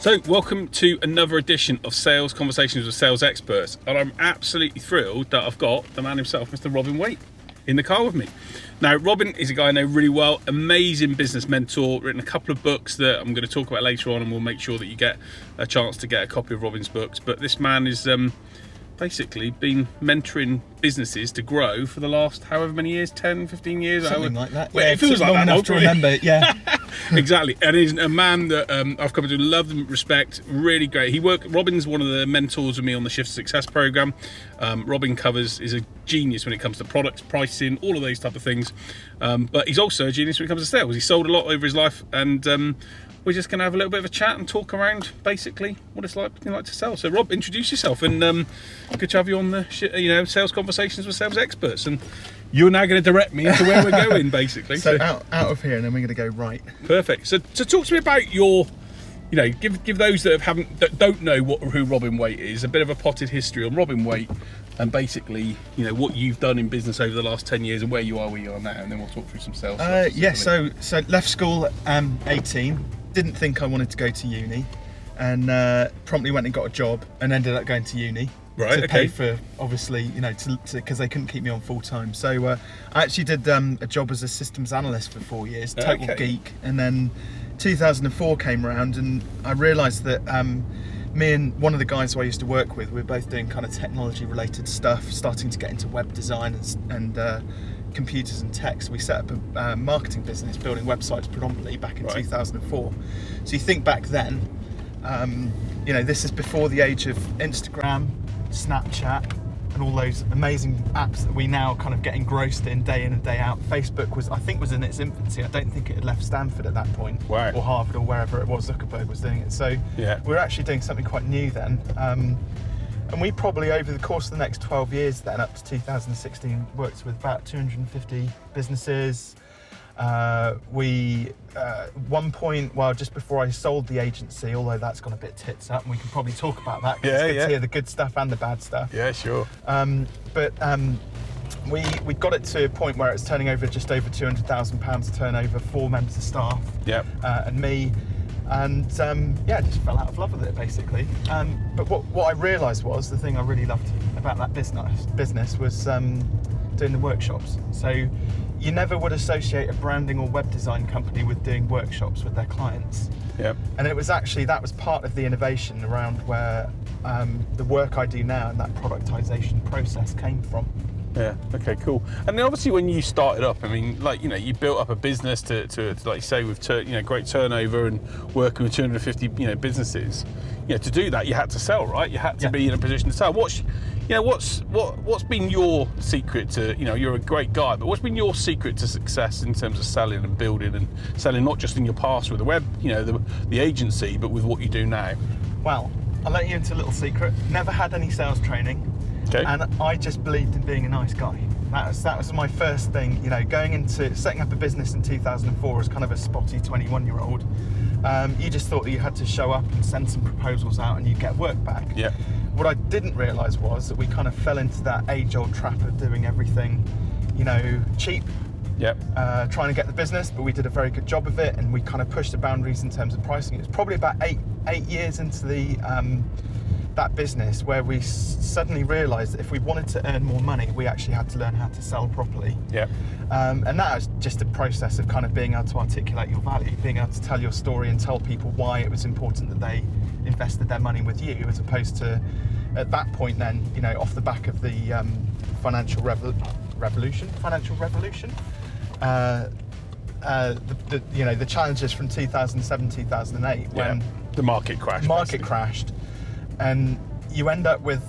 So, welcome to another edition of Sales Conversations with Sales Experts, and I'm absolutely thrilled that I've got the man himself, Mr. Robin Waite, in the car with me. Now, Robin is a guy I know really well, amazing business mentor, written a couple of books that I'm going to talk about later on, and we'll make sure that you get a chance to get a copy of Robin's books. But this man is basically been mentoring businesses to grow for the last however many years, 10, 15 years? Something like that. Well, yeah, it feels like long that enough to remember it, yeah. Exactly, and he's a man that I've come to love and respect. Really great. Robin's one of the mentors with me on the Shift to Success program. Robin is a genius when it comes to products, pricing, all of those type of things. But he's also a genius when it comes to sales. He's sold a lot over his life, and we're just going to have a little bit of a chat and talk around basically what it's like to sell. So, Rob, introduce yourself, and good to have you on the Sales Conversations with Sales Experts. And you're now going to direct me into where we're going, basically. So out of here, and then we're going to go right. Perfect. So talk to me about your, give those that don't know who Robin Waite is, a bit of a potted history on Robin Waite, and basically, what you've done in business over the last 10 years and where you are now, and then we'll talk through some sales. So left school at 18. Didn't think I wanted to go to uni, and promptly went and got a job, and ended up going to uni. Right, to pay for, obviously, because they couldn't keep me on full time. So I actually did a job as a systems analyst for 4 years, total geek. And then 2004 came around, and I realised that me and one of the guys who I used to work with, we were both doing kind of technology related stuff, starting to get into web design and computers and tech. So we set up a marketing business, building websites predominantly back in 2004. So you think back then, this is before the age of Instagram, Snapchat, and all those amazing apps that we now kind of get engrossed in day and day out. Facebook was in its infancy. I don't think it had left Stanford at that point, wow, or Harvard, or wherever it was. Zuckerberg was doing it. So we were actually doing something quite new then. And we probably, over the course of the next 12 years then, up to 2016, worked with about 250 businesses. One point, just before I sold the agency, although that's gone a bit tits up, and we can probably talk about that, because it's good to hear the good stuff and the bad stuff. Yeah, sure. We got it to a point where it's turning over just over £200,000 turnover, 4 members of staff, and me, and just fell out of love with it, basically. But what I realised was, the thing I really loved about that business was doing the workshops. So you never would associate a branding or web design company with doing workshops with their clients. Yep. And it was actually, that was part of the innovation around where the work I do now and that productization process came from. Yeah. Okay. Cool. And then obviously, when you started up, I mean, you built up a business to like you say, with great turnover and working with 250 businesses. To do that, you had to sell, right? You had to be in a position to sell. What's been your secret to, you're a great guy, but what's been your secret to success in terms of selling and building and selling, not just in your past with the web, the agency, but with what you do now? Well, I'll let you into a little secret. Never had any sales training. Okay. And I just believed in being a nice guy. That was my first thing, going into setting up a business in 2004 as kind of a spotty 21-year-old. You just thought that you had to show up and send some proposals out and you'd get work back. Yeah. What I didn't realise was that we kind of fell into that age-old trap of doing everything, cheap. Yeah. Trying to get the business, but we did a very good job of it, and we kind of pushed the boundaries in terms of pricing. It was probably about eight years into that business where we suddenly realised that if we wanted to earn more money, we actually had to learn how to sell properly. Yeah. And that was just a process of kind of being able to articulate your value, being able to tell your story and tell people why it was important that they invested their money with you, as opposed to, at that point then, off the back of the financial revolution, the challenges from 2007, 2008, when the market crashed, and you end up with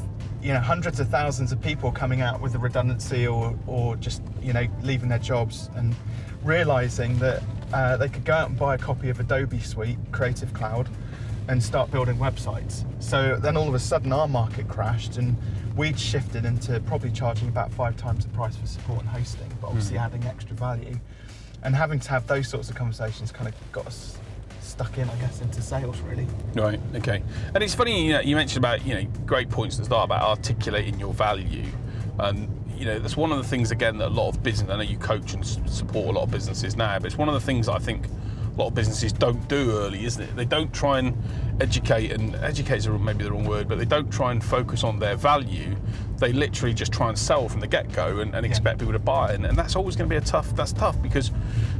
hundreds of thousands of people coming out with a redundancy or just leaving their jobs, and realizing that they could go out and buy a copy of Adobe Suite, Creative Cloud, and start building websites. So then all of a sudden our market crashed, and we'd shifted into probably charging about 5 times the price for support and hosting, but obviously adding extra value. And having to have those sorts of conversations kind of got us stuck in, I guess, into sales, really. Right, okay. And it's funny, you mentioned about, great points at the start about articulating your value. That's one of the things, again, that a lot of business, I know you coach and support a lot of businesses now, but it's one of the things that I think a lot of businesses don't do early, isn't it? They don't try and educate, and educate is maybe the wrong word, but they don't try and focus on their value. They literally just try and sell from the get-go and expect people to buy, and that's always going to be that's tough, because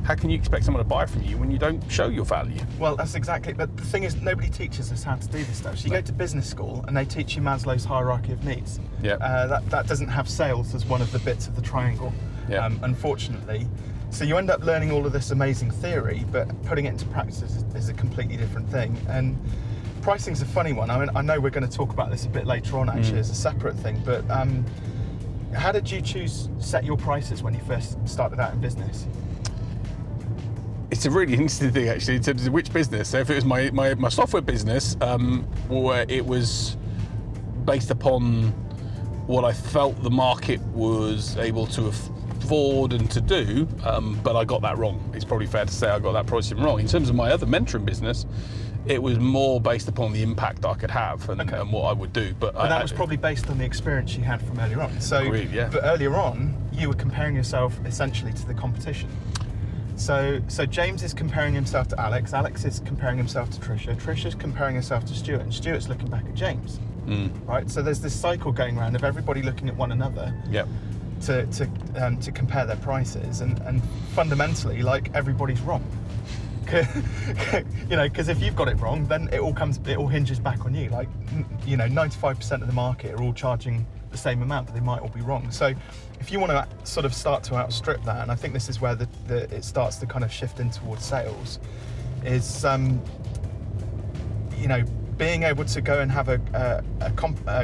how can you expect someone to buy from you when you don't show your value? Well, that's exactly, but the thing is, nobody teaches us how to do this stuff. So you go to business school and they teach you Maslow's hierarchy of needs. Yeah. That doesn't have sales as one of the bits of the triangle, unfortunately. So you end up learning all of this amazing theory, but putting it into practice is a completely different thing. And pricing's a funny one. I mean, I know we're going to talk about this a bit later on, actually, as a separate thing, but how did you set your prices when you first started out in business? It's a really interesting thing, actually, in terms of which business. So if it was my software business, where it was based upon what I felt the market was able to afford and to do, but I got that wrong. It's probably fair to say I got that pricing wrong. In terms of my other mentoring business, it was more based upon the impact I could have and what I would do. But that was probably based on the experience you had from earlier on. So, agreed, yeah. But earlier on, you were comparing yourself essentially to the competition. So James is comparing himself to Alex. Alex is comparing himself to Trisha. Trisha's comparing herself to Stuart, and Stuart's looking back at James. Right. So there's this cycle going around of everybody looking at one another. Yep. To compare their prices, and fundamentally, like, everybody's wrong. You know, because if you've got it wrong, then it all hinges back on you. Like, you know, 95% of the market are all charging the same amount, but they might all be wrong. So if you want to sort of start to outstrip that, and I think this is where it starts to kind of shift in towards sales, is you know, being able to go and have a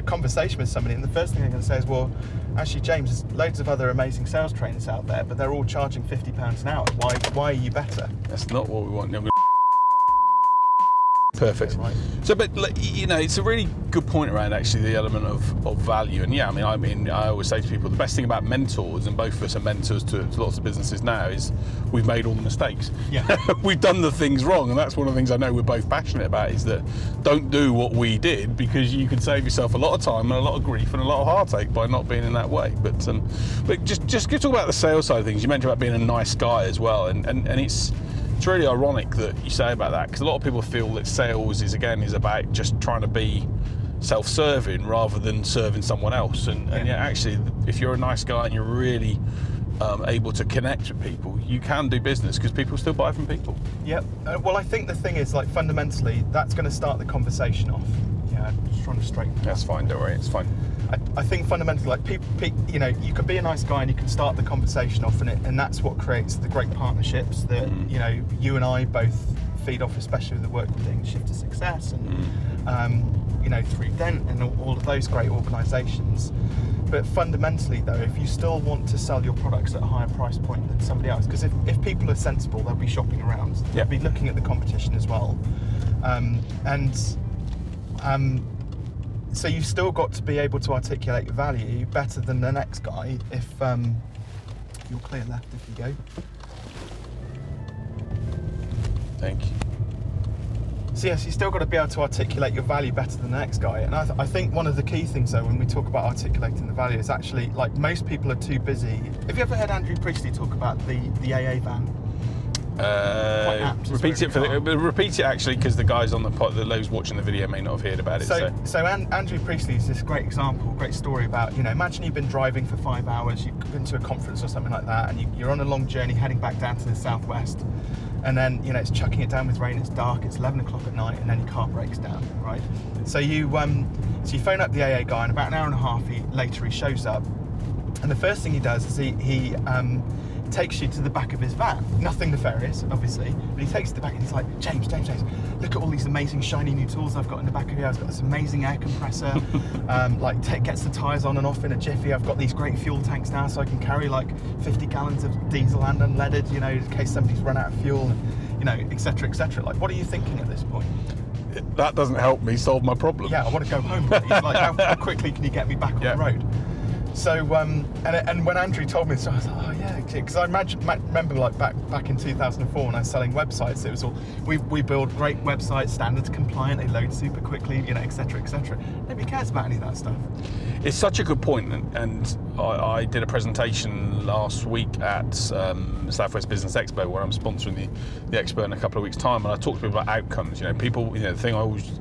conversation with somebody, and the first thing they're going to say is, well, actually, James, there's loads of other amazing sales trainers out there, but they're all charging £50 an hour. Why are you better? That's not what we want. Perfect. Right. So, but you know, it's a really good point around actually the element of value. And yeah, I mean, I always say to people, the best thing about mentors, and both of us are mentors to lots of businesses now, is we've made all the mistakes. Yeah. We've done the things wrong, and that's one of the things I know we're both passionate about, is that don't do what we did, because you can save yourself a lot of time and a lot of grief and a lot of heartache by not being in that way. But just talk about the sales side of things. You mentioned about being a nice guy as well, and it's really ironic that you say about that, because a lot of people feel that sales is about just trying to be self-serving rather than serving someone else. And yeah, actually, if you're a nice guy and you're really able to connect with people, you can do business, because people still buy from people. Yeah. Well, I think the thing is, like, fundamentally, that's going to start the conversation off. Yeah, I'm just trying to straighten that. That's fine, don't worry, it's fine. I think fundamentally, like, people, you know, you can be a nice guy and you can start the conversation off, and that's what creates the great partnerships that you know, you and I both feed off, especially with the work we're doing, Shift to Success, and you know, through Dent and all of those great organisations. But fundamentally, though, if you still want to sell your products at a higher price point than somebody else, because if people are sensible, they'll be shopping around, they'll be looking at the competition as well, so you've still got to be able to articulate your value better than the next guy. If you're clear left, if you go. Thank you. So yes, you still got to be able to articulate your value better than the next guy. And I think one of the key things, though, when we talk about articulating the value, is actually, like, most people are too busy. Have you ever heard Andrew Priestley talk about the AA van? Repeat it actually, because the guys on those watching the video may not have heard about it. So Andrew Priestley is this great example, great story about, you know, imagine you've been driving for 5 hours, you've been to a conference or something like that, and you're on a long journey heading back down to the southwest, and then, you know, it's chucking it down with rain, it's dark, it's 11 o'clock at night, and then your car breaks down, right? So you phone up the AA guy, and about an hour and a half later he shows up, and the first thing he does is he takes you to the back of his van. Nothing nefarious, obviously, but he takes you to the back and he's like, James, look at all these amazing shiny new tools I've got in the back of here. I've got this amazing air compressor, gets the tyres on and off in a jiffy. I've got these great fuel tanks now, so I can carry like 50 gallons of diesel and unleaded, you know, in case somebody's run out of fuel, and, you know, etc., etc. Like, what are you thinking at this point? That doesn't help me solve my problem. Yeah, I want to go home. Really. Like, how quickly can you get me back on the road? So and when Andrew told me, so I was like, oh yeah, because I remember like back in 2004 when I was selling websites, it was all we build great websites, standards compliant, they load super quickly, you know, etc. etc. Nobody cares about any of that stuff. It's such a good point, and I did a presentation last week at Southwest Business Expo, where I'm sponsoring the expo in a couple of weeks' time, and I talked to people about outcomes. You know, people, you know, the thing I always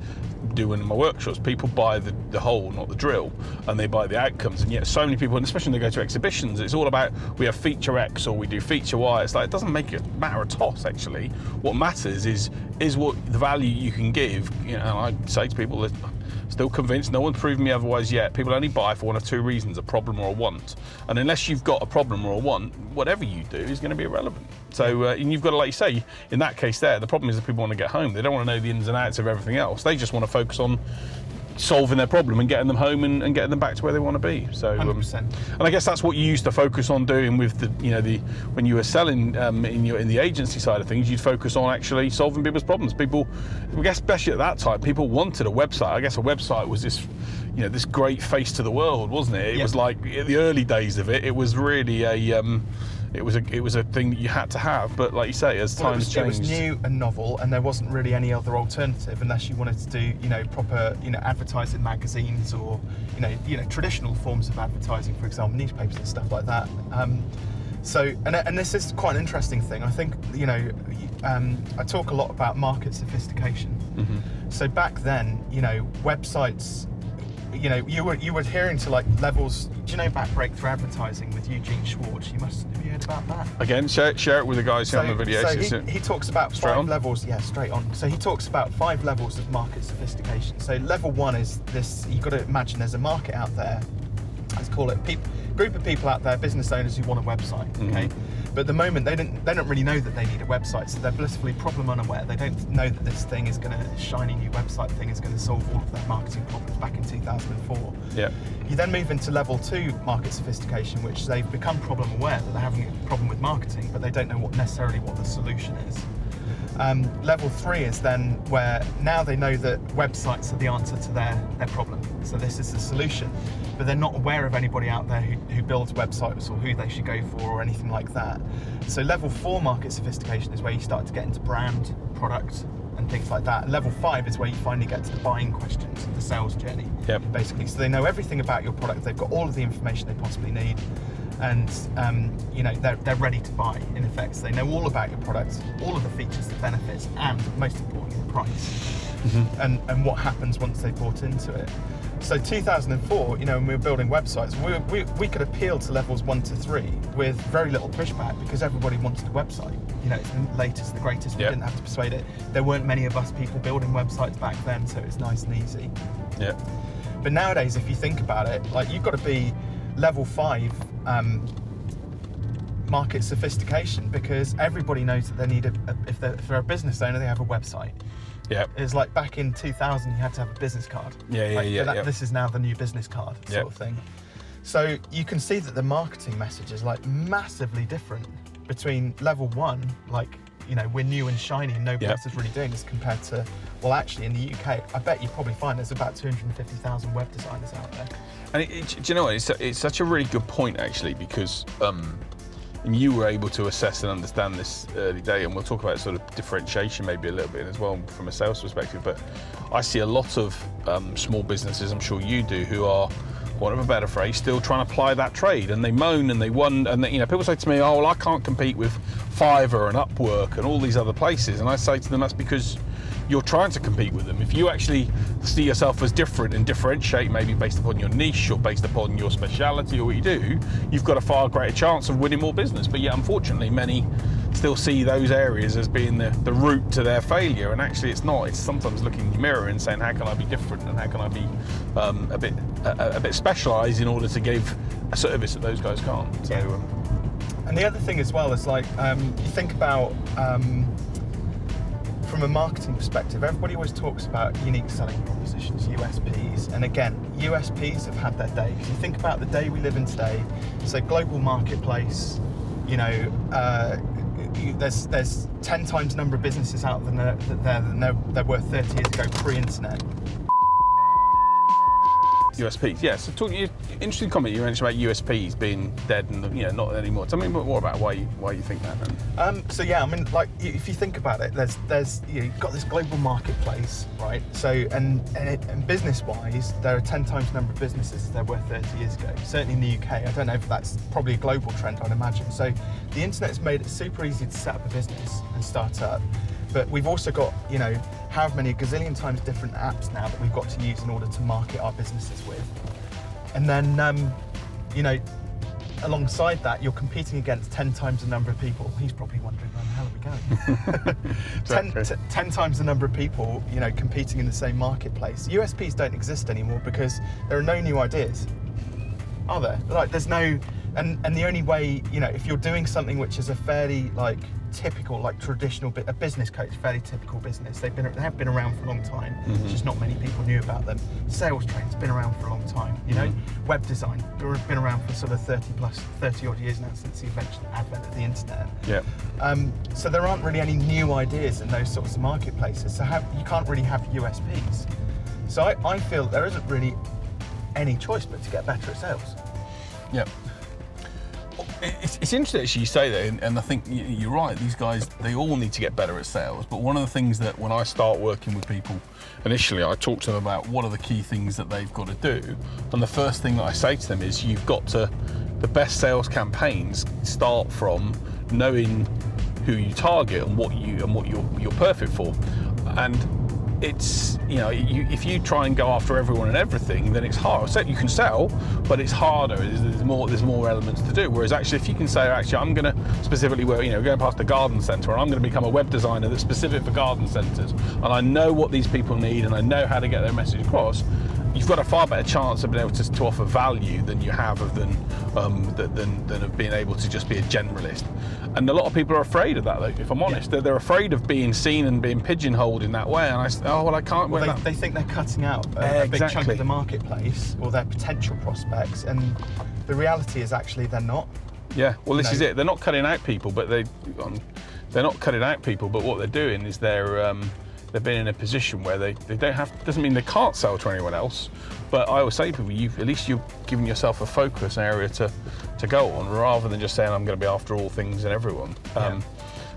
do in my workshops, people buy the hole, not the drill, and they buy the outcomes. And yet so many people, and especially when they go to exhibitions, it's all about we have feature X or we do feature Y. It's like, it doesn't make it matter a toss, actually. What matters is what the value you can give. You know, I say to people that still convinced, no one's proven me otherwise yet, people only buy for one of two reasons: a problem or a want. And unless you've got a problem or a want, whatever you do is going to be irrelevant. So and you've got to, like you say, in that case there, the problem is that people want to get home. They don't want to know the ins and outs of everything else. They just want to focus on solving their problem and getting them home and getting them back to where they want to be. So 100%. And I guess that's what you used to focus on doing with the, you know, when you were selling in the agency side of things, you'd focus on actually solving people's problems. People, I guess especially at that time, people wanted a website. I guess a website was this, you know, this great face to the world, wasn't it? It was like the early days of it. It was really it was a thing that you had to have, but like you say, as times changed, it was new and novel, and there wasn't really any other alternative unless you wanted to do, you know, proper, you know, advertising magazines or, you know, traditional forms of advertising, for example, newspapers and stuff like that. So, and this is quite an interesting thing. I think, you know, I talk a lot about market sophistication. Mm-hmm. So back then, you know, websites, you know, you were adhering to like levels. Do you know about breakthrough advertising with Eugene Schwartz? Have you heard about that? Again, share it with the guys who on the video. So he talks about five levels. Yeah, straight on. So he talks about 5 levels of market sophistication. So level 1 is this: you've got to imagine there's a market out there. Let's call it group of people out there, business owners who want a website. Okay. Mm-hmm. But at the moment, they don't really know that they need a website, so they're blissfully problem unaware. They don't know that this thing is going to, shiny new website thing is going to solve all of their marketing problems back in 2004. Yeah. You then move into level 2 market sophistication, which they've become problem aware that they're having a problem with marketing, but they don't know necessarily what the solution is. Level 3 is then where now they know that websites are the answer to their problem. So this is the solution, but they're not aware of anybody out there who builds websites or who they should go for or anything like that. So level 4 market sophistication is where you start to get into brand, product, and things like that. And level 5 is where you finally get to the buying questions, the sales journey, basically. So they know everything about your product. They've got all of the information they possibly need. And you know, they're ready to buy, in effect. So they know all about your product, all of the features, the benefits, and most importantly, the price. Mm-hmm. And what happens once they've bought into it. So 2004, you know, when we were building websites, we could appeal to levels 1 to 3 with very little pushback because everybody wanted a website. You know, it's the latest, the greatest. We didn't have to persuade it. There weren't many of us people building websites back then, so it's nice and easy. Yeah. But nowadays, if you think about it, like, you've got to be level 5 market sophistication, because everybody knows that they need if they're a business owner, they have a website. Yeah, it's like back in 2000 you had to have a business card. This is now the new business card sort of thing. So you can see that the marketing message is like massively different between level 1, like, you know, we're new and shiny and nobody else is really doing this, compared to, well, actually in the UK, I bet you probably find there's about 250,000 web designers out there. And do you know what? It's such a really good point, actually, because and you were able to assess and understand this early day, and we'll talk about sort of differentiation maybe a little bit as well from a sales perspective. But I see a lot of small businesses, I'm sure you do, who are, for want of a better phrase, still trying to apply that trade, and they moan and they wonder, and you know, people say to me, "Oh, well, I can't compete with Fiverr and Upwork and all these other places," and I say to them, that's because you're trying to compete with them. If you actually see yourself as different and differentiate, maybe based upon your niche or based upon your speciality or what you do, you've got a far greater chance of winning more business. But yet, unfortunately, many still see those areas as being the route to their failure, and actually it's not. It's sometimes looking in the mirror and saying, how can I be different, and how can I be a bit specialised in order to give a service that those guys can't. So, and the other thing as well is, like, you think about from a marketing perspective, everybody always talks about unique selling propositions, USPs, and again, USPs have had their day. If you think about the day we live in today, so global marketplace, you know, there's 10 times the number of businesses out there than there were 30 years ago, pre-internet. USPs, yeah. So interesting comment you mentioned about USPs being dead and not anymore. Tell me a bit more about why you think that. Then. So yeah, I mean, like if you think about it, there's you've got this global marketplace, right? So and business-wise, there are 10 times the number of businesses as there were 30 years ago. Certainly in the UK, I don't know if that's probably a global trend, I'd imagine. So the internet's made it super easy to set up a business and start up. But we've also got, how many gazillion times different apps now that we've got to use in order to market our businesses with. And then, alongside that, you're competing against 10 times the number of people. He's probably wondering, where the hell are we going? 10 times the number of people, competing in the same marketplace. USPs don't exist anymore because there are no new ideas, are there? Like, there's no, and the only way, if you're doing something which is a fairly, typical, traditional a business coach, fairly typical business. They have been around for a long time. Mm-hmm. Just not many people knew about them. Sales training's been around for a long time. Mm-hmm. Web design been around for sort of 30 odd years now since the advent of the internet. Yeah. So there aren't really any new ideas in those sorts of marketplaces. So you can't really have USPs. So I feel there isn't really any choice but to get better at sales. Yeah. It's interesting actually you say that, and I think you're right. These guys, they all need to get better at sales. But one of the things that when I start working with people, initially I talk to them about what are the key things that they've got to do. And the first thing that I say to them is the best sales campaigns start from knowing who you target and what you're perfect for. And it's if you try and go after everyone and everything, then it's hard. So you can sell, but it's harder. There's more elements to do. Whereas actually, if you can say, actually, I'm going to specifically going past a garden centre, and I'm going to become a web designer that's specific for garden centres, and I know what these people need, and I know how to get their message across. You've got a far better chance of being able to offer value than you have of than of being able to just be a generalist. And a lot of people are afraid of that, though, if I'm honest. They're afraid of being seen and being pigeonholed in that way. And I say, I can't. Well, they think they're cutting out a big chunk of the marketplace or their potential prospects, and the reality is actually they're not. Yeah, well, this is it. They're not cutting out people, but they're not cutting out people. But what they're doing is they've been in a position where they don't have. Doesn't mean they can't sell to anyone else, but I always say to people, at least you're giving yourself a focus area to go on, rather than just saying I'm going to be after all things and everyone.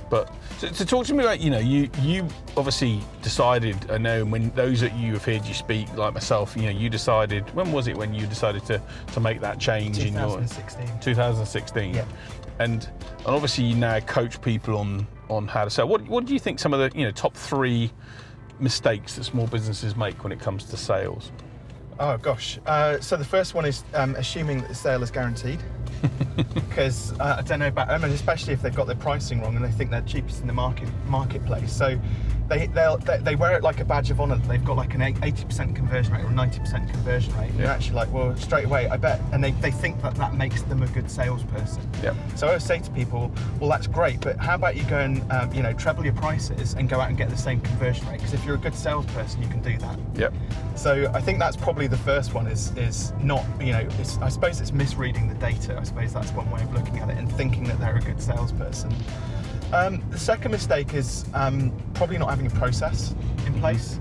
But to talk to me about, you obviously decided. I know when those that you have heard you speak, like myself, you decided. When was it when you decided to make that change 2016. in your 2016? Yeah. And obviously you now coach people on how to sell. What do you think some of the top 3 mistakes that small businesses make when it comes to sales? Oh gosh. So the first one is assuming that the sale is guaranteed. Because I don't know about, especially if they've got their pricing wrong and they think they're cheapest in the marketplace. So they wear it like a badge of honour that they've got like an 80% conversion rate or 90% conversion rate. And they're actually like, well, straight away, I bet. And they think that makes them a good salesperson. Yeah. So I always say to people, well, that's great, but how about you go and treble your prices and go out and get the same conversion rate? Because if you're a good salesperson, you can do that. Yep. So I think that's probably the first one is not, I suppose it's misreading the data. I suppose that's one way of looking at it and thinking that they're a good salesperson. The second mistake is probably not having a process in place,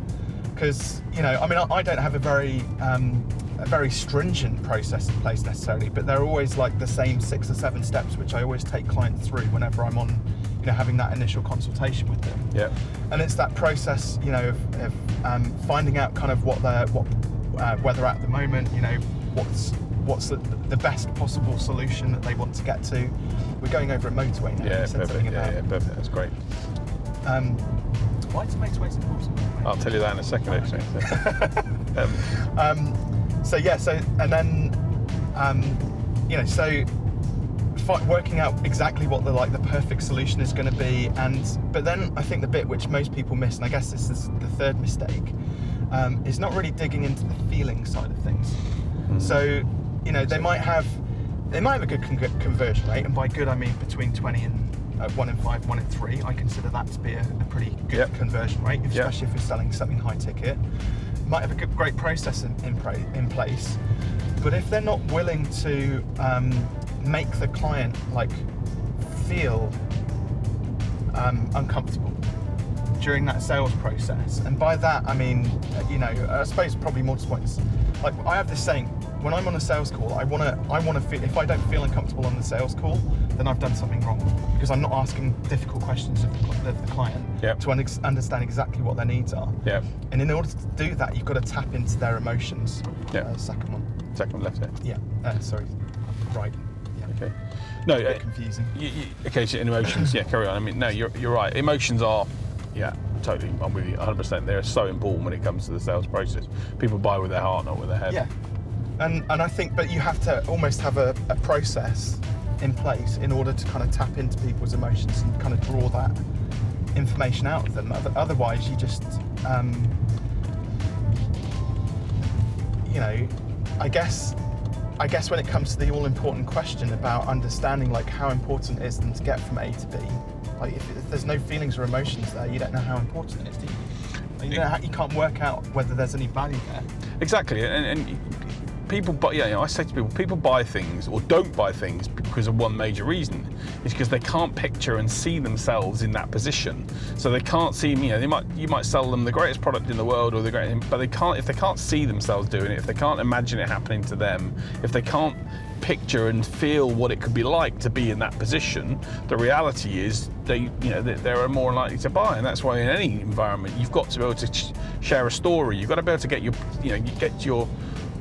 because I don't have a very stringent process in place necessarily, but they're always like the same 6 or 7 steps which I always take clients through whenever I'm on having that initial consultation with them. Yeah. And it's that process of finding out kind of where they're at the moment, what's the best possible solution that they want to get to. We're going over a motorway now. Yeah, perfect. Yeah, perfect. That's great. Why is motorways important? I'll tell you that in a second, actually. Working out exactly what the perfect solution is going to be, but then I think the bit which most people miss, and I guess this is the third mistake, is not really digging into the feeling side of things. Mm-hmm. So they might have a good conversion rate, and by good I mean between 20 and 1 in 5, 1 in 3. I consider that to be a pretty good conversion rate, especially if you're selling something high ticket. Might have a great process in place, but if they're not willing to make the client feel uncomfortable, during that sales process. And by that, I mean, I suppose probably more to points. Like, I have this saying, when I'm on a sales call, I want to feel, if I don't feel uncomfortable on the sales call, then I've done something wrong, because I'm not asking difficult questions of the client to understand exactly what their needs are. Yeah. And in order to do that, you've got to tap into their emotions. Yeah. Second one. Second one left here. Yeah. Sorry. Right. Yeah. Okay. No. A bit confusing. Okay. So in emotions, yeah. Carry on. I mean, no, you're right. Emotions are, totally. I'm with you 100%. They're so important when it comes to the sales process. People buy with their heart, not with their head. Yeah. And I think, but you have to almost have a process in place in order to kind of tap into people's emotions and kind of draw that information out of them. Otherwise, you just, I guess when it comes to the all-important question about understanding like how important it is then to get from A to B, like if there's no feelings or emotions there, you don't know how important it is, do you? You can't work out whether there's any value there. Exactly, and people, I say to people buy things or don't buy things because of one major reason. It's because they can't picture and see themselves in that position. So they can't see, you might sell them the greatest product in the world or but they can't, if they can't see themselves doing it, if they can't imagine it happening to them, if they can't picture and feel what it could be like to be in that position, the reality is they're more likely to buy. And that's why in any environment you've got to be able to share a story. You've got to be able to get your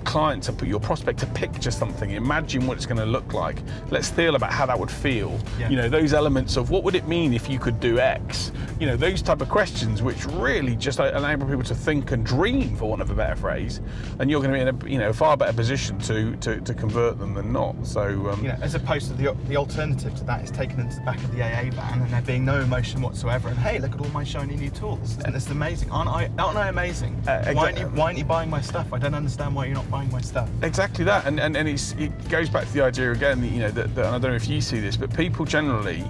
client to put your prospect to picture something, imagine what it's going to look like. Let's feel about how that would feel. Those elements of what would it mean if you could do X, those type of questions which really just enable people to think and dream, for want of a better phrase, and you're going to be in a far better position to convert them than not. So as opposed to the alternative to that is taken into the back of the AA van and there being no emotion whatsoever, and hey, look at all my shiny new tools, and it's amazing. Aren't I amazing? Why aren't you buying my stuff? I don't understand why you're not buying my stuff. Exactly that, and it goes back to the idea again that and I don't know if you see this, but people generally,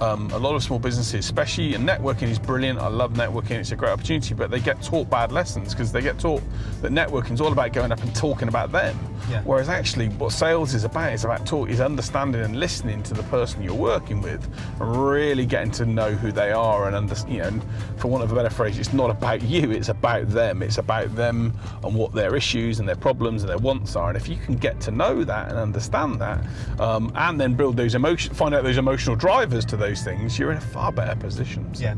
a lot of small businesses, especially, and networking is brilliant. I love networking; it's a great opportunity. But they get taught bad lessons because they get taught that networking is all about going up and talking about them. Yeah. Whereas actually, what sales is about understanding and listening to the person you're working with, and really getting to know who they are and and for want of a better phrase, it's not about you; it's about them. It's about them and what their issues and their problems and their wants are. And if you can get to know that and understand that, and then build those find out those emotional drivers to those things, you're in a far better position. Yeah.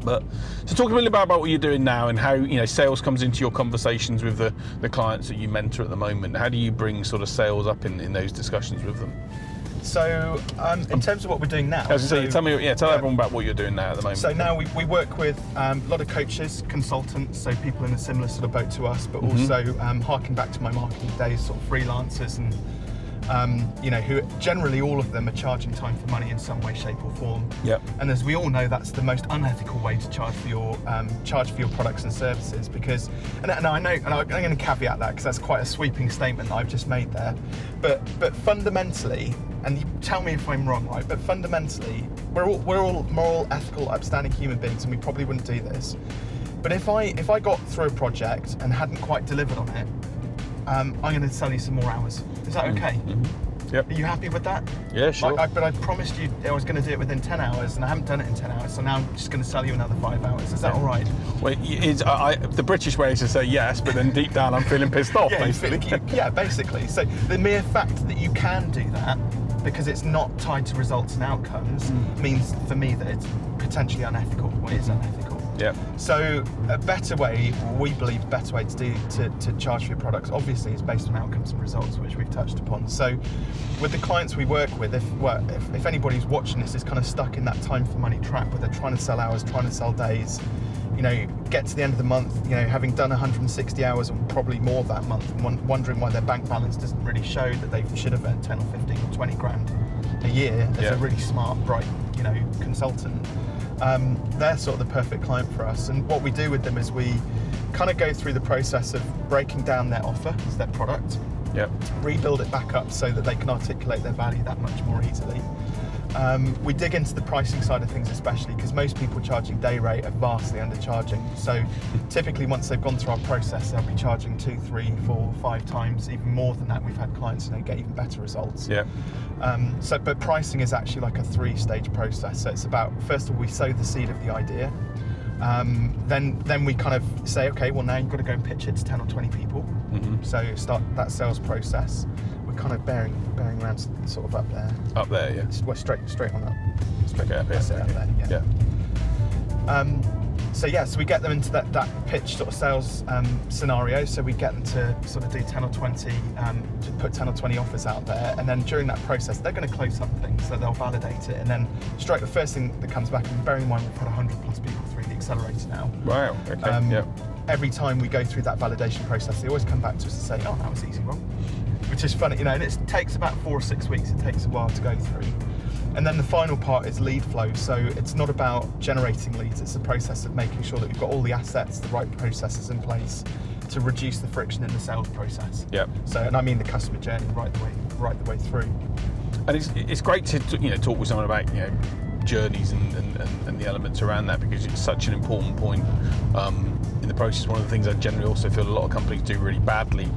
But so talk a little bit about what you're doing now and how sales comes into your conversations with the clients that you mentor at the moment. How do you bring sort of sales up in those discussions with them? So in terms of what we're doing now, tell everyone about what you're doing now at the moment. So now we work with a lot of coaches, consultants, so people in a similar sort of boat to us, but also harking back to my marketing days, sort of freelancers and who generally all of them are charging time for money in some way, shape or form. Yep. And as we all know, that's the most unethical way to charge for your products and services, because, and I know, and I'm going to caveat that because that's quite a sweeping statement that I've just made there, but fundamentally, and you tell me if I'm wrong, right? But fundamentally, we're all moral, ethical, upstanding human beings, and we probably wouldn't do this. But if I got through a project and hadn't quite delivered on it, I'm going to sell you some more hours. Is that okay? Mm-hmm. Yep. Are you happy with that? Yeah, sure. But I promised you I was going to do it within 10 hours, and I haven't done it in 10 hours, so now I'm just going to sell you another 5 hours. Is that all right? Well, the British way is to say yes, but then deep down I'm feeling pissed off, basically. Basically. So the mere fact that you can do that, because it's not tied to results and outcomes, means for me that it's potentially unethical. Well, it is unethical. Yeah. So a better way, we believe, a better way to charge for your products, obviously, is based on outcomes and results, which we've touched upon. So with the clients we work with, if anybody's watching this is kind of stuck in that time for money trap where they're trying to sell hours, trying to sell days, get to the end of the month, having done 160 hours or probably more that month, and wondering why their bank balance doesn't really show that they should have earned 10 or 15 or 20 grand a year as a really smart, bright, consultant. They're sort of the perfect client for us, and what we do with them is we kind of go through the process of breaking down their offer, their product, rebuild it back up so that they can articulate their value that much more easily. We dig into the pricing side of things, especially because most people charging day rate are vastly undercharging. So typically once they've gone through our process, they'll be charging 2, 3, 4, 5 times, even more than that. We've had clients get even better results. Yeah. But pricing is actually like a 3-stage process. So it's about, first of all, we sow the seed of the idea. Then we kind of say, okay, well now you've got to go and pitch it to 10 or 20 people. So start that sales process. We're kind of bearing around sort of up there. Up there, yeah. We're straight on up. Straight up here. That's it, up there, yeah. So we get them into that pitch sort of sales scenario. So we get them to sort of do 10 or 20, to put 10 or 20 offers out there, and then during that process they're going to close something, so they'll validate it, and then the first thing that comes back, and bearing in mind we've had 100 plus people through the accelerator now. Wow. Okay. Every time we go through that validation process, they always come back to us and say, "Oh, that was easy, Rob," which is funny, and it takes about 4 or 6 weeks. It takes a while to go through. And then the final part is lead flow. So it's not about generating leads, it's the process of making sure that we've got all the assets, the right processes in place to reduce the friction in the sales process. So, and I mean the customer journey right the way through. And it's great to talk with someone about journeys and the elements around that, because it's such an important point in the process. One of the things I generally also feel a lot of companies do really badly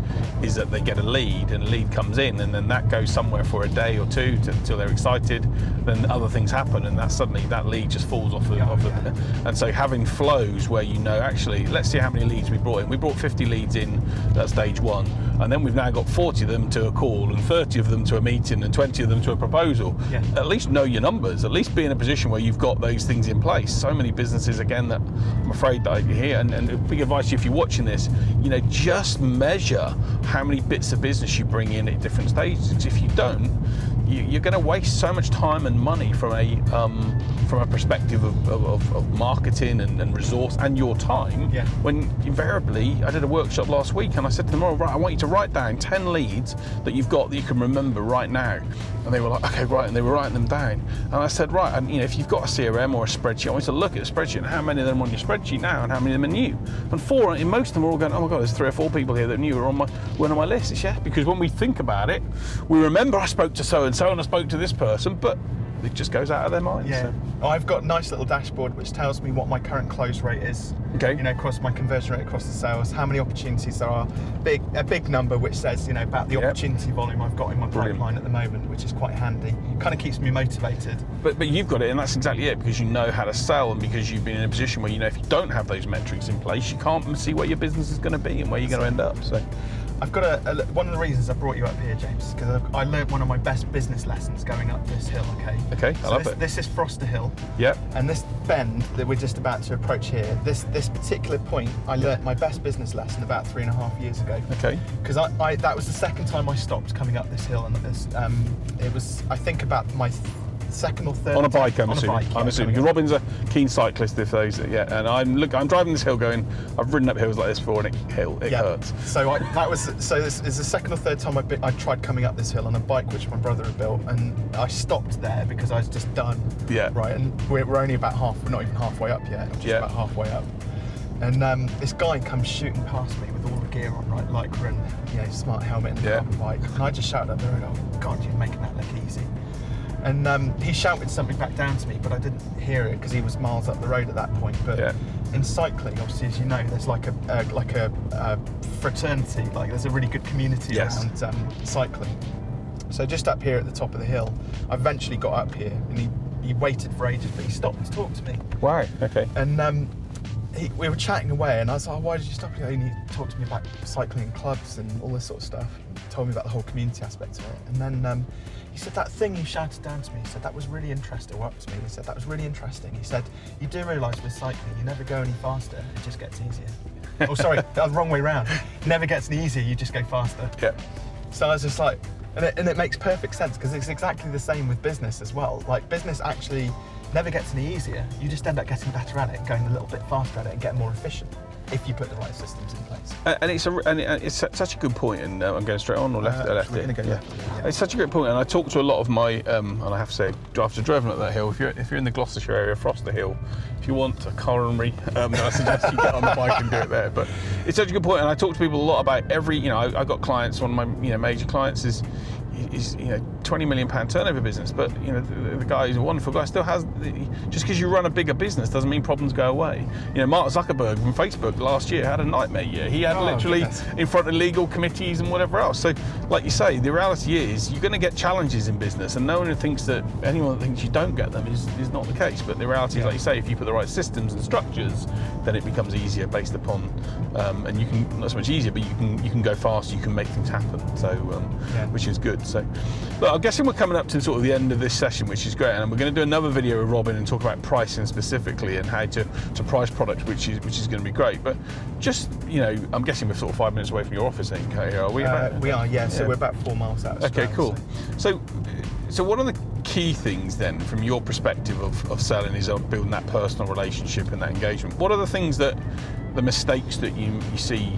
is that they get a lead, and a lead comes in, and then that goes somewhere for a day or two until they're excited, then other things happen, and suddenly that lead just falls off and so having flows where actually, let's see how many leads we brought in. We brought 50 leads in at stage 1, and then we've now got 40 of them to a call, and 30 of them to a meeting, and 20 of them to a proposal. At least know your numbers, at least be in a position where you've got those things in place. So many businesses, again, that I'm afraid that I hear, and big advice to you if you're watching this, just measure how many bits of business you bring in at different stages. If you don't, you're going to waste so much time and money from a perspective of marketing and resource and your time. When invariably, I did a workshop last week, and I said to them, "Oh, right, I want you to write down 10 leads that you've got that you can remember right now." And they were like, "Okay, right," and they were writing them down. And I said, "Right, and if you've got a CRM or a spreadsheet, I want you to look at the spreadsheet and how many of them are on your spreadsheet now, and how many of them are new." And most of them are all going, "Oh my God, there's 3 or 4 people here that knew were on one of my lists." It's because when we think about it, we remember I spoke to so and so, and I spoke to this person, but it just goes out of their minds. So. I've got a nice little dashboard which tells me what my current close rate is. Across my conversion rate across the sales, how many opportunities there are. A big number which says, about the opportunity volume I've got in my pipeline at the moment, which is quite handy. Kind of keeps me motivated. But you've got it, and that's exactly it, because you know how to sell, and because you've been in a position where if you don't have those metrics in place, you can't see where your business is going to be and where you're going to end up. So. I've got one of the reasons I brought you up here, James, is because I learned one of my best business lessons going up this hill. Okay, I love it. This is Froster Hill. Yep. And this bend that we're just about to approach here, this particular point, I learnt my best business lesson about 3.5 years ago. Okay. Because that was the second time I stopped coming up this hill, and it was, I think, about my second or third on a bike. I'm on assuming. A bike, I'm assuming. Because Robin's a keen cyclist. If those, and I'm driving this hill going. I've ridden up hills like this before, and it hurts. So this is the second or third time I tried coming up this hill on a bike which my brother had built, and I stopped there because I was just done. Right, and we're only about we're not even halfway up yet. Just about halfway up. And this guy comes shooting past me with all the gear on, right, Lycra and smart helmet and carbon bike, and I just shouted up there, "Oh God, you're making that look easy." And he shouted something back down to me, but I didn't hear it because he was miles up the road at that point. But in cycling, obviously, as you know, there's like a fraternity, like there's a really good community around cycling. So just up here at the top of the hill, I eventually got up here, and he waited for ages, but he stopped to talk to me. Wow. Okay. And we were chatting away, and I was like, "Why did you stop?" And he talked to me about cycling and clubs and all this sort of stuff. He told me about the whole community aspect of it. And then he said, "That thing you shouted down to me," he said, "that was really interesting." Up to me, he said, "That was really interesting." He said, "You do realise with cycling, you never go any faster, it just gets easier." Oh, sorry, that was the wrong way round. Never gets any easier, you just go faster. So I was just like, and it makes perfect sense, because it's exactly the same with business as well. Like, business actually never gets any easier. You just end up getting better at it, going a little bit faster at it, and getting more efficient if you put the right systems in place. And it's such a good point. And I'm going straight on or left? We're going to go left. It's such a good point. And I talk to a lot of my, and I have to say, after driving up that hill, if you're in the Gloucestershire area, Froster Hill, if you want a coronary, I suggest you get on the bike and do it there. But it's such a good point. And I talk to people a lot about I've got clients. One of my major clients is £20 million turnover business, but the guy is a wonderful guy, still has, just because you run a bigger business doesn't mean problems go away. Mark Zuckerberg from Facebook last year had a nightmare year. He had literally in front of legal committees and whatever else. So like you say, the reality is you're going to get challenges in business, and anyone that thinks you don't get them is not the case. But the reality is, like you say, if you put the right systems and structures, then it becomes easier based upon, and you can, not so much easier, but you can go faster, you can make things happen. So which is good. So look, I'm guessing we're coming up to sort of the end of this session, which is great, and we're going to do another video with Robin and talk about pricing specifically and how to price products, which is going to be great. But just, I'm guessing we're sort of 5 minutes away from your office, are we? We are, yeah. So we're about 4 miles out of Stroud. Okay, cool. So what are the key things then, from your perspective of selling, is of building that personal relationship and that engagement? What are the things the mistakes that you see?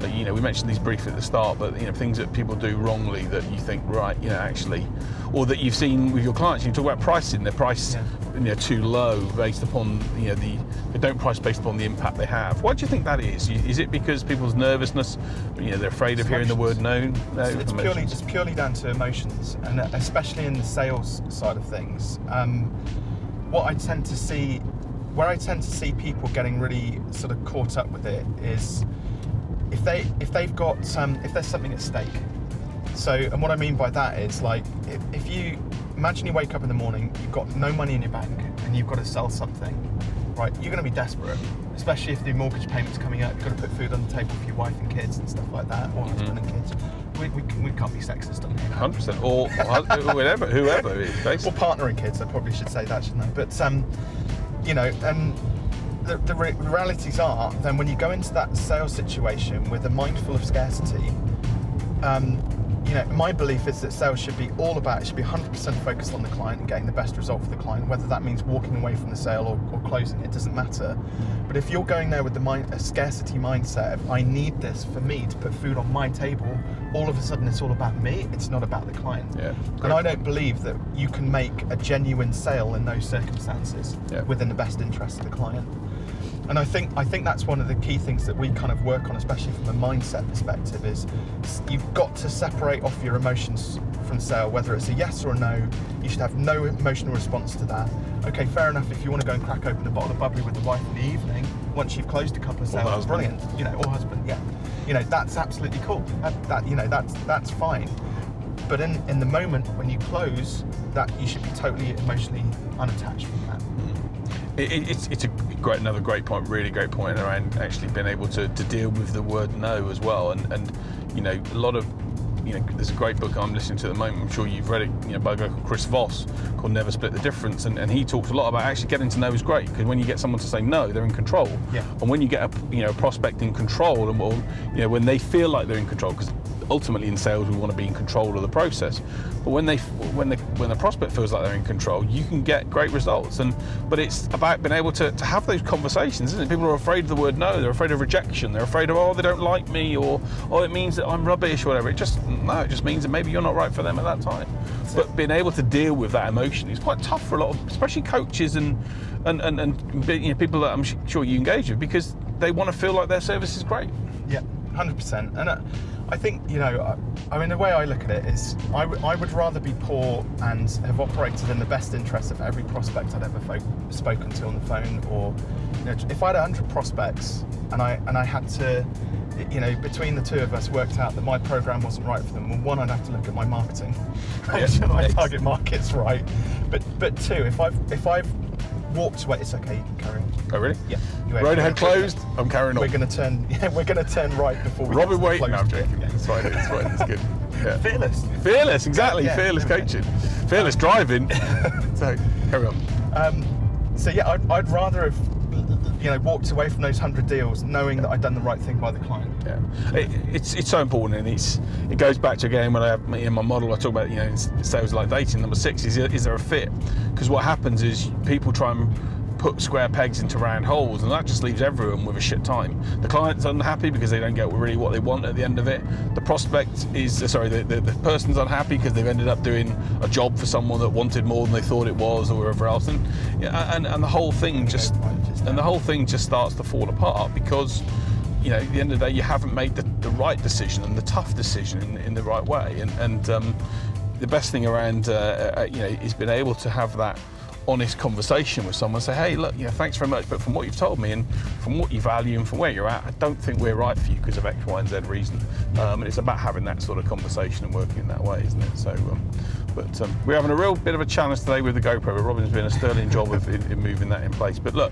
We mentioned these briefly at the start, but things that people do wrongly that you think, actually, or that you've seen with your clients. You talk about pricing; they're priced too low based upon they don't price based upon the impact they have. Why do you think that is? Is it because people's nervousness? They're afraid of hearing the word no. It's purely down to emotions, and especially in the sales side of things. What I tend to see, where I tend to see people getting really sort of caught up with it is, if there's something at stake. So, and what I mean by that is, like, if you imagine you wake up in the morning, you've got no money in your bank and you've got to sell something, right? You're going to be desperate, especially if the mortgage payment's coming up. You've got to put food on the table for your wife and kids and stuff like that, or husband and kids. We can't be sexist on here. 100%, or whoever it is, basically. Or partner and kids. I probably should say that, shouldn't I? But and the realities are, then when you go into that sales situation with a mindful of scarcity, my belief is that sales should be 100% focused on the client and getting the best result for the client, whether that means walking away from the sale or closing it, doesn't matter. But if you're going there with a scarcity mindset of, I need this for me to put food on my table, all of a sudden it's all about me, it's not about the client. Yeah, and I don't believe that you can make a genuine sale in those circumstances within the best interest of the client. And I think that's one of the key things that we kind of work on, especially from a mindset perspective, is you've got to separate off your emotions from sale, whether it's a yes or a no. You should have no emotional response to that. Okay, fair enough, if you want to go and crack open a bottle of bubbly with the wife in the evening, once you've closed a couple of sales, brilliant. Or husband, that's absolutely cool. That's fine. But in the moment when you close, that you should be totally emotionally unattached from that. It's another great point, really great point around actually being able to deal with the word no as well. And a lot of, there's a great book I'm listening to at the moment, I'm sure you've read it, by a guy called Chris Voss, called Never Split the Difference, and he talks a lot about actually getting to know is great, because when you get someone to say no, they're in control. Yeah. And when you get a prospect in control, and when they feel like they're in control, because ultimately in sales we want to be in control of the process, but when the prospect feels like they're in control, you can get great results. But it's about being able to have those conversations, isn't it? People are afraid of the word no, they're afraid of rejection, they're afraid of, they don't like me, or it means that I'm rubbish or whatever. It just means that maybe you're not right for them at that time. But being able to deal with that emotion is quite tough for a lot of, especially coaches and people that I'm sure you engage with, because they want to feel like their service is great. Yeah, 100%. And I think, the way I look at it is, I would rather be poor and have operated in the best interest of every prospect I'd ever spoken to on the phone, or if I had 100 prospects and I had to, between the two of us worked out that my program wasn't right for them. Well, one, I'd have to look at my marketing, make sure my target market's right. But two, if I've walked away, it's okay, you can carry on. Oh really? Yeah. Road ahead closed. I'm carrying on. We're going to turn right before we. Robin Waite. No, I'm joking. It's fine. It's good. Yeah. Fearless, exactly. Yeah, fearless coaching, fearless driving. So carry on. I'd rather have walked away from those 100 deals knowing that I'd done the right thing by the client. Yeah, it's so important, and it goes back to, again, when I have in my model I talk about, in sales like dating, number 6 is there a fit? Because what happens is people try and put square pegs into round holes, and that just leaves everyone with a shit time. The client's unhappy because they don't get really what they want at the end of it. The prospect is, the person's unhappy because they've ended up doing a job for someone that wanted more than they thought it was, or whatever else, and the whole thing just starts to fall apart, because at the end of the day you haven't made the right decision and the tough decision in the right way, and the best thing around, is being able to have that honest conversation with someone, say, hey, look, thanks very much, but from what you've told me and from what you value and from where you're at, I don't think we're right for you because of X, Y, and Z reason. And it's about having that sort of conversation and working in that way, isn't it? So, we're having a real bit of a challenge today with the GoPro, but Robin's been a sterling job in moving that in place. But look,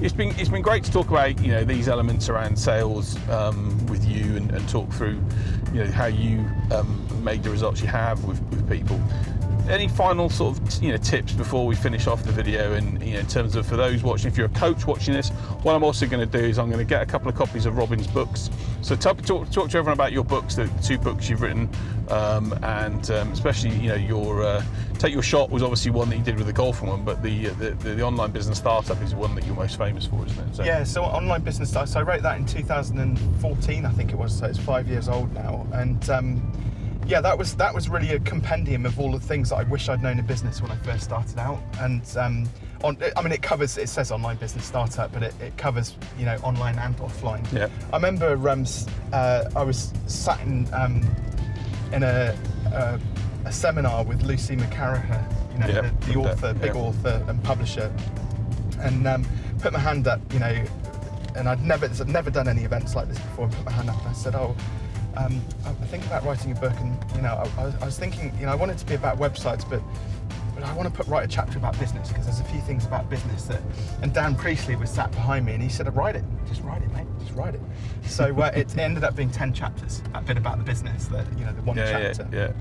it's been great to talk about these elements around sales with you and talk through how you made the results you have with people. Any final sort of tips before we finish off the video, and in terms of, for those watching, if you're a coach watching this, what I'm also going to do is I'm going to get a couple of copies of Robin's books. So talk to everyone about your books, the 2 books you've written, and especially your Take Your Shot was obviously one that you did with the golfing one, but the online business startup is one that you're most famous for, isn't it? So. Yeah, so online business startup. So I wrote that in 2014, I think it was. So it's 5 years old now, and. Yeah, that was really a compendium of all the things that I wish I'd known in business when I first started out. And it says online business startup, but it covers online and offline. Yeah. I remember I was sat in a seminar with Lucy McCarraher, the author, big author and publisher, and put my hand up, and I'd never done any events like this before. And put my hand up and I said, I think about writing a book, and I was thinking, I want it to be about websites, but I want to write a chapter about business, because there's a few things about business and Dan Priestley was sat behind me, and he said, write it, mate, just write it. So it ended up being 10 chapters, a bit about the business, the one chapter.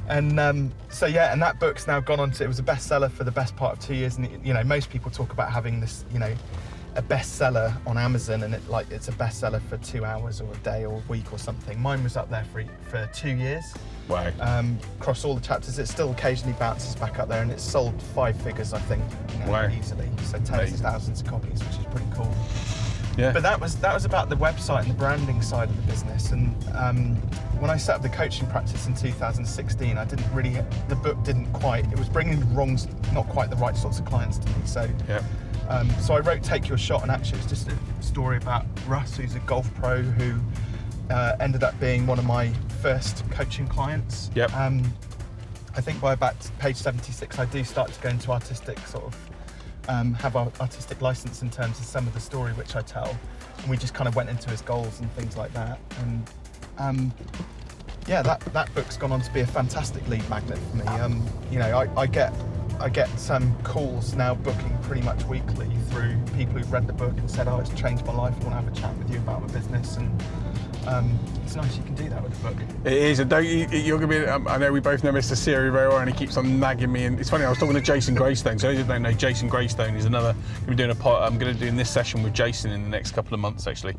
And that book's now gone on to, it was a bestseller for the best part of 2 years, and most people talk about having this, a bestseller on Amazon, and it's a bestseller for 2 hours or a day or a week or something. Mine was up there for 2 years. Wow. Across all the chapters. It still occasionally bounces back up there, and it's sold 5 figures, I think, wow. easily. So tens of thousands of copies, which is pretty cool. Yeah. But that was about the website and the branding side of the business. And when I set up the coaching practice in 2016, the book didn't quite, it was bringing not quite the right sorts of clients to me. So. Yeah. So I wrote Take Your Shot, and actually it's just a story about Russ, who's a golf pro who ended up being one of my first coaching clients. Yep. I think by about page 76 I do start to go into artistic sort of, have our artistic license in terms of some of the story which I tell, and we just kind of went into his goals and things like that. And that book's gone on to be a fantastic lead magnet for me. I get some calls now booking pretty much weekly through people who've read the book and said, it's changed my life, I want to have a chat with you about my business. And it's nice you can do that with a book. It is, and you're going to be, I know we both know Mr. Siri very well, and he keeps on nagging me, and it's funny, I was talking to Jason Greystone, so if you don't know, Jason Greystone is another, I'm going to do this session with Jason in the next couple of months actually.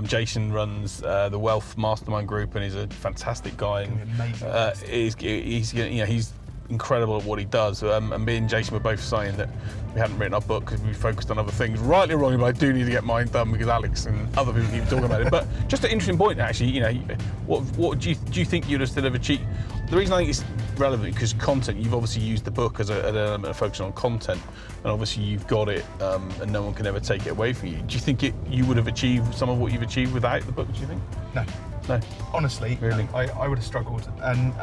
Jason runs the Wealth Mastermind Group, and he's a fantastic guy. Amazing. He's incredible at what he does, and me and Jason were both saying that we hadn't written our book because we focused on other things, rightly or wrongly, but I do need to get mine done because Alex and other people keep talking about it. But just an interesting point actually, what do you think you'd have still have achieved? The reason I think it's relevant because content, you've obviously used the book as an element of focusing on content, and obviously you've got it, and no one can ever take it away from you. Do you think you would have achieved some of what you've achieved without the book, do you think? No, honestly, really? I would have struggled, and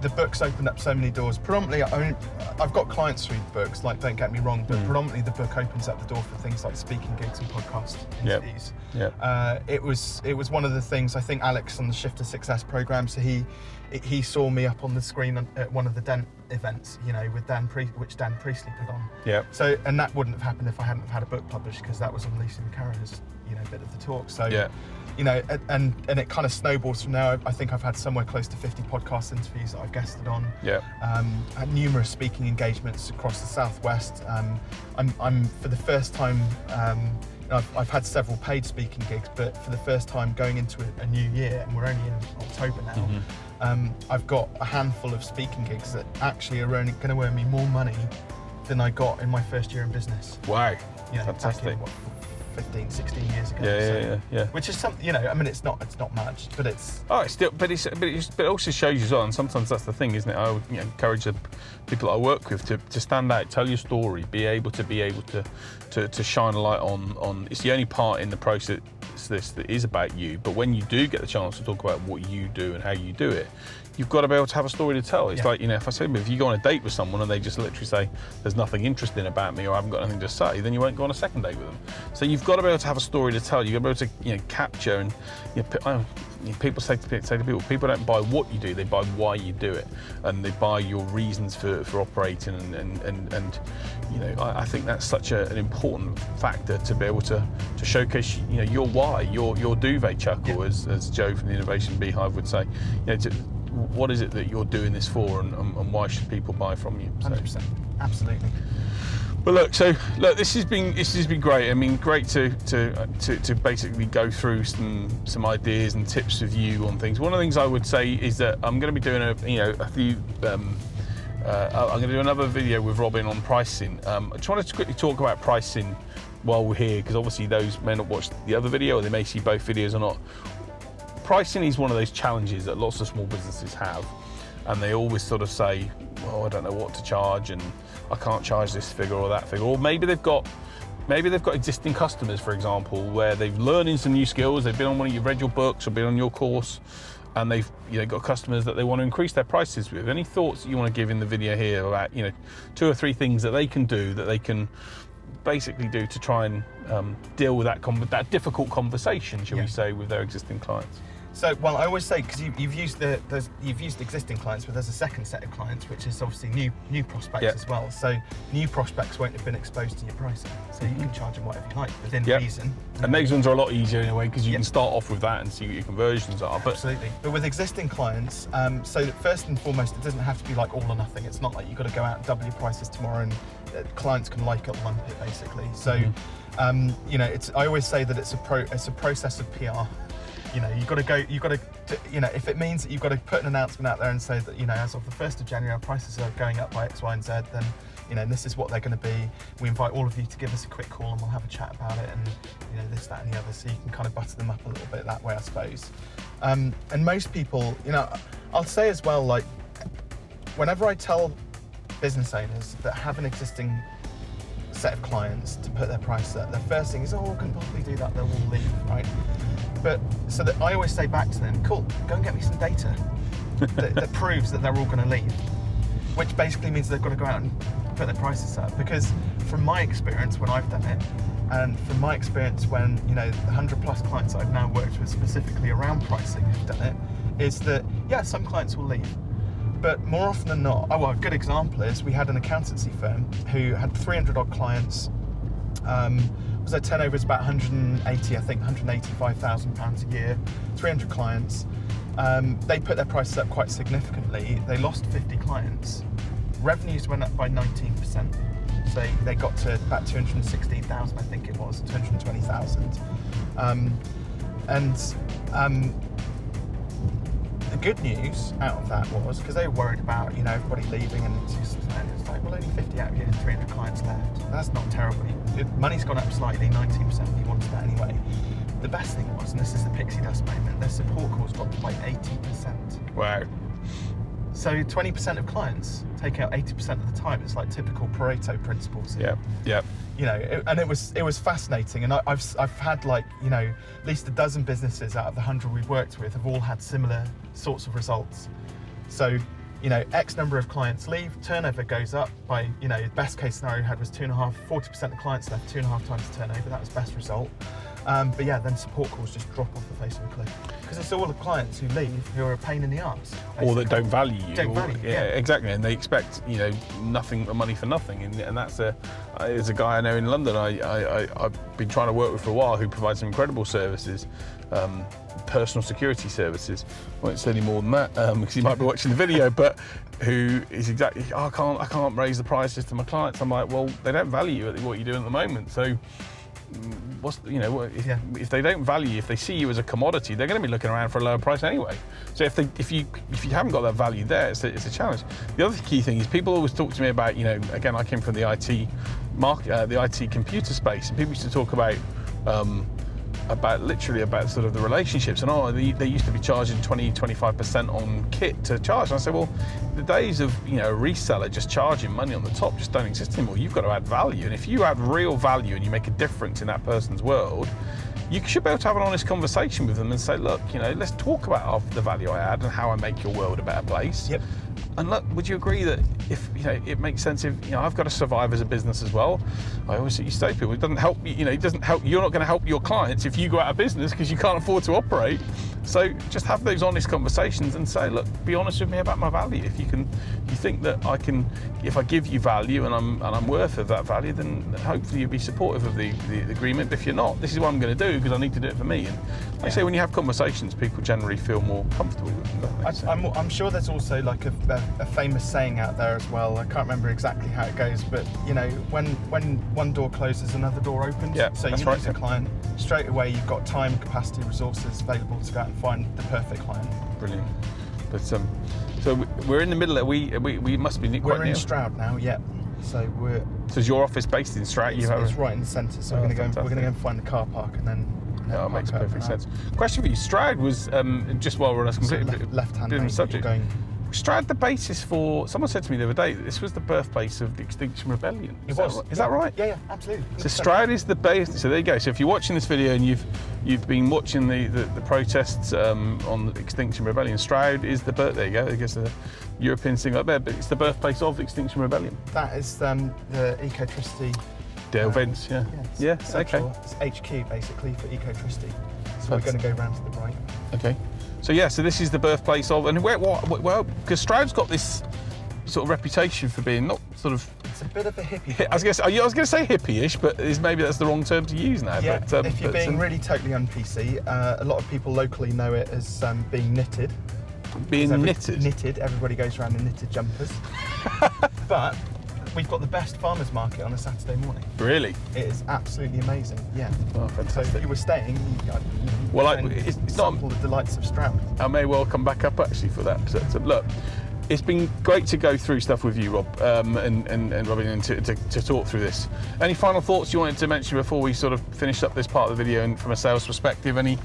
the book's opened up so many doors. Predominantly, I've got clients through the books, don't get me wrong, but predominantly the book opens up the door for things like speaking gigs and podcast interviews. It was one of the things, I think Alex on the Shift to Success program, so he saw me up on the screen at one of the Dent events, with which Dan Priestley put on. Yeah. So, and that wouldn't have happened if I hadn't have had a book published, because that was on Lucy McCarraher's, bit of the talk. So, and it kind of snowballs from there. I think I've had somewhere close to 50 podcast interviews that I've guested on. Yeah. Had numerous speaking engagements across the Southwest. I'm for the first time. I've had several paid speaking gigs, but for the first time going into a new year, and we're only in October now, I've got a handful of speaking gigs that actually are only going to earn me more money than I got in my first year in business. Wow, fantastic. 15, 16 years ago. Yeah. Which is something, it's not much, but it's. Oh, it's still, but it also shows you as well, and sometimes that's the thing, isn't it? I would encourage the people I work with to stand out, tell your story, be able to shine a light on. It's the only part in the process that's this that is about you. But when you do get the chance to talk about what you do and how you do it, you've got to be able to have a story to tell. It's like, if I say, if you go on a date with someone and they just literally say, there's nothing interesting about me or I haven't got anything to say, then you won't go on a second date with them. So you've got to be able to have a story to tell. You've got to be able to, capture. And people say to people don't buy what you do, they buy why you do it, and they buy your reasons for operating. And I think that's such an important factor to be able to showcase, your why, your duvet chuckle, as Joe from the Innovation Beehive would say. What is it that you're doing this for, and why should people buy from you? 100%, absolutely. But look, this has been great. I mean, great to basically go through some ideas and tips with you on things. One of the things I would say is that I'm going to be doing a few. I'm going to do another video with Robin on pricing. I just wanted to quickly talk about pricing while we're here, because obviously those may not watch the other video, or they may see both videos or not. Pricing is one of those challenges that lots of small businesses have, and they always sort of say, well, I don't know what to charge, and I can't charge this figure or that figure. Or maybe they've got existing customers, for example, where they've learning some new skills, they've been on you've read your books or been on your course, and they've got customers that they want to increase their prices with. Any thoughts that you want to give in the video here about 2 or 3 things that they can do, that they can basically do to try and deal with that difficult conversation, shall we say, with their existing clients? So, well, I always say, because you've used existing clients, but there's a second set of clients, which is obviously new prospects as well. So new prospects won't have been exposed to your pricing, so you can charge them whatever you like within reason. And those ones are a lot easier in a way, because you can start off with that and see what your conversions are. Absolutely. But with existing clients, so first and foremost, it doesn't have to be like all or nothing. It's not like you've got to go out and double your prices tomorrow, and clients can like it or lump it, basically. So, I always say that it's a process of PR. If it means that you've got to put an announcement out there and say that, as of the 1st of January, our prices are going up by X, Y, and Z, then, this is what they're going to be. We invite all of you to give us a quick call and we'll have a chat about it, and, this, that, and the other. So you can kind of butter them up a little bit that way, I suppose. And most people, I'll say as well, like, whenever I tell business owners that have an existing set of clients to put their price up, their first thing is, I can possibly do that, they'll all leave, right? But so that I always say back to them, cool, go and get me some data that proves that they're all going to leave, which basically means they've got to go out and put their prices up. Because from my experience when I've done it, and from my experience when, the 100+ clients I've now worked with specifically around pricing have done it, is that, some clients will leave. But more often than not, a good example is we had an accountancy firm who had 300 odd clients. Their turnover is about 185,000 pounds a year, 300 clients. They put their prices up quite significantly. They lost 50 clients. Revenues went up by 19%. So they got to about 216,000, I think it was, 220,000. The good news out of that was, because they were worried about, everybody leaving, and it's like, well, only 50 out of your 300 clients left. That's not terrible. Money's gone up slightly, 19%, he wanted that anyway. The best thing was, and this is the pixie dust moment, their support calls got up by 80%. Wow. So 20% of clients take out 80% of the time. It's like typical Pareto principles. Yeah. And it was fascinating. And I've had at least a dozen businesses out of the 100 we've worked with have all had similar sorts of results. So, X number of clients leave, turnover goes up by, best case scenario had was 40% of clients left, 2.5 times the turnover. That was best result. Then support calls just drop off the face of the cliff. Because it's all the clients who leave who are a pain in the arse. Or that don't value you. Yeah, exactly. And they expect, nothing, money for nothing. And that's there's a guy I know in London I've been trying to work with for a while, who provides some incredible services, personal security services. I won't say any more than that, because he might be watching the video, but who is exactly, I can't raise the prices to my clients. I'm like, well, they don't value what you're doing at the moment. So if they don't value, if they see you as a commodity, they're going to be looking around for a lower price anyway. So if you haven't got that value there, it's a challenge. The other key thing is, people always talk to me about, again, I came from the IT market, the IT computer space, and people used to talk about sort of the relationships, and they used to be charging 20-25% on kit to charge. And I said, well, the days of a reseller just charging money on the top just don't exist anymore. You've got to add value, and if you add real value and you make a difference in that person's world, you should be able to have an honest conversation with them and say, look, you know, let's talk about the value I add and how I make your world a better place. Yep. And look, would you agree that if, you know, it makes sense if, you know, I've got to survive as a business as well. I always say, you say people, it doesn't help, you know, it doesn't help, you're not going to help your clients if you go out of business because you can't afford to operate. So just have those honest conversations and say, look, be honest with me about my value. If you think that I can, if I give you value and I'm worth of that value, then hopefully you'll be supportive of the agreement. But if you're not, this is what I'm going to do because I need to do it for me. And like I say, when you have conversations, people generally feel more comfortable with them. I'm sure there's also like a famous saying out there as well. I can't remember exactly how it goes, but you know, when one door closes, another door opens. Yeah, so you lose a client, straight away you've got time, capacity, resources available to go out and find the perfect client. Brilliant. But so we're in the middle. We must be quite We're near. in Stroud now. Yeah. So we're. So is your office based in Stroud? It's right in the centre. So we're going to go and find the car park and then. Oh, it makes perfect sense. Question for you: Stroud was just while we're on a completely left-hand subject. Going. Stroud, the basis for, someone said to me the other day that this was the birthplace of the Extinction Rebellion. Is that right? Yeah, absolutely. So Stroud is the base. So there you go. So if you're watching this video and you've been watching the protests on the Extinction Rebellion, Stroud is the birth. There you go. I guess the European thing up there, but it's the birthplace of the Extinction Rebellion. That is the Ecotricity. Dale Vents, yeah. Yeah, okay. It's HQ basically for Ecotricity. So we're going to go round to the right. Okay. So yeah, so this is the birthplace of, and well, because Stroud's got this sort of reputation for being not sort of. It's a bit of a hippie. I was going to say hippie-ish, but maybe that's the wrong term to use now. Yeah. But, if you're being really totally un-PC, a lot of people locally know it as being knitted. Knitted. Knitted. Everybody goes around in knitted jumpers. But we've got the best farmers market on a Saturday morning. Really? It is absolutely amazing. Yeah. Oh, fantastic. So if you were staying, it's not the delights of Stroud. I may well come back up actually for that. So look, it's been great to go through stuff with you, Rob, and Robin, and to talk through this. Any final thoughts you wanted to mention before we sort of finish up this part of the video, and from a sales perspective, any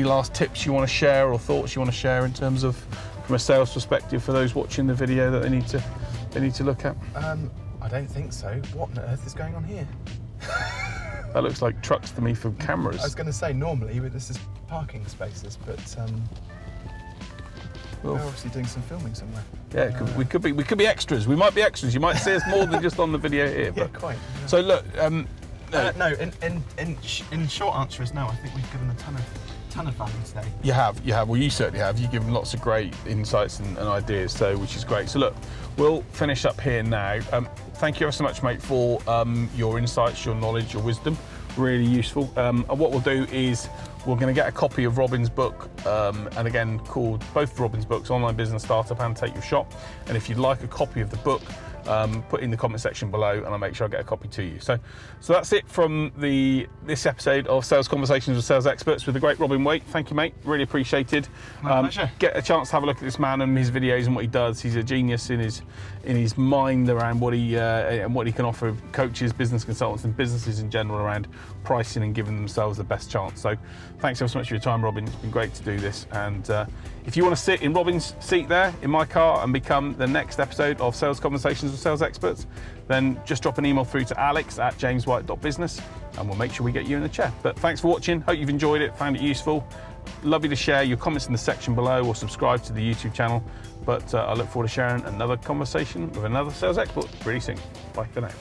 last tips you want to share or thoughts you want to share in terms of from a sales perspective for those watching the video that they need to look at? I don't think so. What on earth is going on here? That looks like trucks to me for cameras. I was going to say normally this is parking spaces, but we're obviously doing some filming somewhere. Yeah, we could be extras. We might be extras. You might see us more than just on the video here. Yeah, quite. Yeah. So look, no. In short answer is no. I think we've given a ton of value today. You have. Well, you certainly have. You've given lots of great insights and ideas, so which is great. So look, we'll finish up here now. Thank you ever so much, mate, for your insights, your knowledge, your wisdom. Really useful. And what we'll do is we're going to get a copy of Robin's book, and again, called both Robin's books, Online Business Startup and Take Your Shot. And if you'd like a copy of the book, put in the comment section below, and I'll make sure I get a copy to you. So that's it from this episode of Sales Conversations with Sales Experts with the great Robin Waite. Thank you, mate. Really appreciated. My pleasure. Get a chance to have a look at this man and his videos and what he does. He's a genius in his mind around what he can offer coaches, business consultants, and businesses in general around pricing and giving themselves the best chance. So thanks ever so much for your time, Robin. It's been great to do this. And if you want to sit in Robin's seat there in my car and become the next episode of Sales Conversations with Sales Experts, then just drop an email through to alex@jameswhite.business and we'll make sure we get you in the chair. But thanks for watching. Hope you've enjoyed it, found it useful. Love you to share your comments in the section below or subscribe to the YouTube channel. But I look forward to sharing another conversation with another sales expert really soon. Bye for now.